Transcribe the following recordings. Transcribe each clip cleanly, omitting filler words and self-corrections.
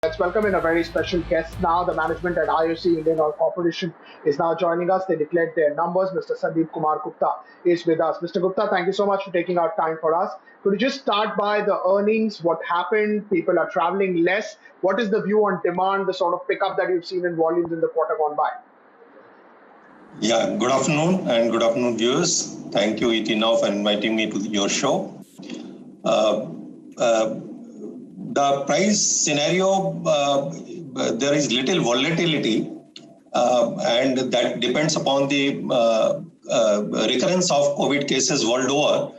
Let's welcome in a very special guest now. The management at IOC, Indian Oil Corporation, is now joining us. They declared their numbers. Mr. Sandeep Kumar Gupta is with us. Mr. Gupta, thank you so much for taking out time for us. Could you just start by the earnings? What happened? People are traveling less. What is the view on demand, the sort of pickup that you've seen in volumes in the quarter gone by? Yeah, good afternoon and good afternoon, viewers. Thank you, Itina, for inviting me to your show. The price scenario, there is little volatility, and that depends upon the recurrence of COVID cases world over.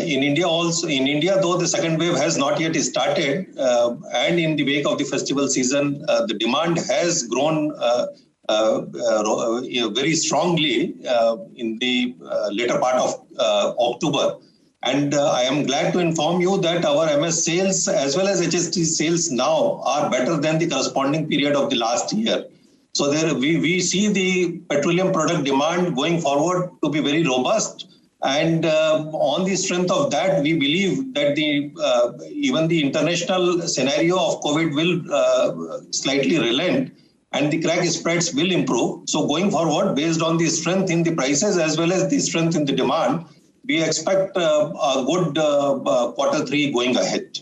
In India, though the second wave has not yet started, and in the wake of the festival season, the demand has grown very strongly in the later part of October. And I am glad to inform you that our MS sales as well as HST sales now are better than the corresponding period of the last year. So there we see the petroleum product demand going forward to be very robust. And on the strength of that, we believe that even the international scenario of COVID will slightly relent and the crack spreads will improve. So going forward, based on the strength in the prices as well as the strength in the demand, we expect a good quarter three going ahead.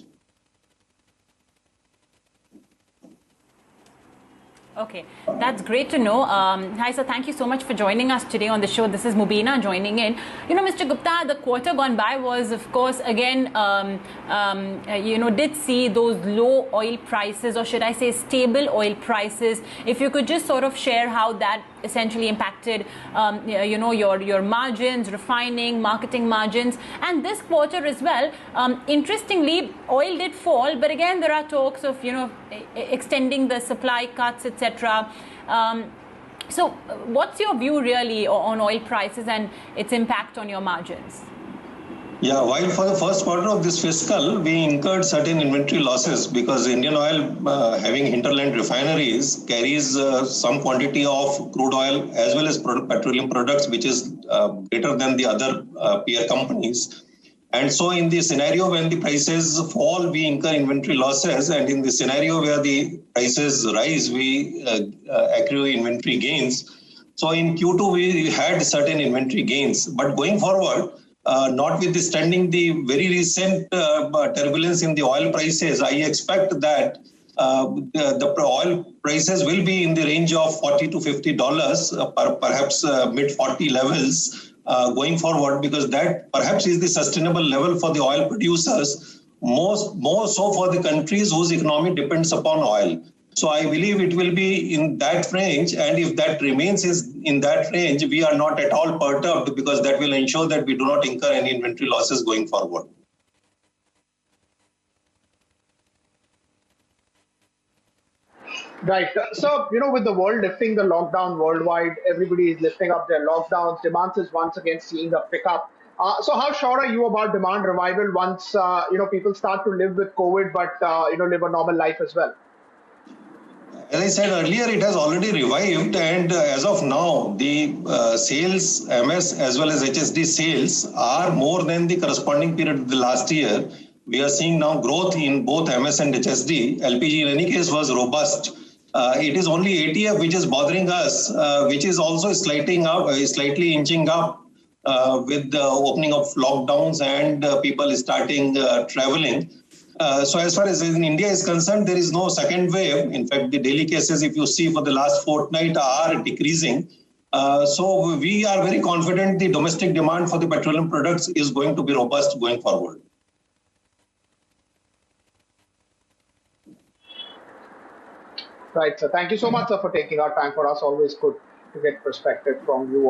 Okay, that's great to know. Hi, sir. Thank you so much for joining us today on the show. This is Mubina joining in. You know, Mr. Gupta, the quarter gone by was, of course, again, did see those low oil prices, or should I say stable oil prices. If you could just sort of share how that essentially impacted, your margins, refining, marketing margins, and this quarter as well. Interestingly, oil did fall, but again, there are talks of, extending the supply cuts, etc. So what's your view really on oil prices and its impact on your margins? Yeah, while for the first quarter of this fiscal, we incurred certain inventory losses because Indian Oil, having hinterland refineries, carries some quantity of crude oil as well as petroleum products, which is greater than the other peer companies. And so in the scenario when the prices fall, we incur inventory losses. And in the scenario where the prices rise, we accrue inventory gains. So in Q2, we had certain inventory gains. But going forward, notwithstanding the very recent turbulence in the oil prices, I expect that the oil prices will be in the range of $40 to $50, perhaps mid-40 levels going forward, because that perhaps is the sustainable level for the oil producers, more so for the countries whose economy depends upon oil. So I believe it will be in that range, and if that remains in that range, we are not at all perturbed, because that will ensure that we do not incur any inventory losses going forward. Right. So, with the world lifting the lockdown worldwide, everybody is lifting up their lockdowns. Demand is once again seeing a pickup. So how sure are you about demand revival once, people start to live with COVID, but, live a normal life as well? As I said earlier, it has already revived, and as of now, the sales, MS as well as HSD sales are more than the corresponding period of the last year. We are seeing now growth in both MS and HSD. LPG in any case was robust. It is only ATF which is bothering us, which is also slightly inching up with the opening of lockdowns and people starting traveling. So as far as in India is concerned, there is no second wave. In fact, the daily cases, if you see for the last fortnight, are decreasing. So we are very confident the domestic demand for the petroleum products is going to be robust going forward. Right. So thank you so much, sir, for taking our time for us. Always good to get perspective from you.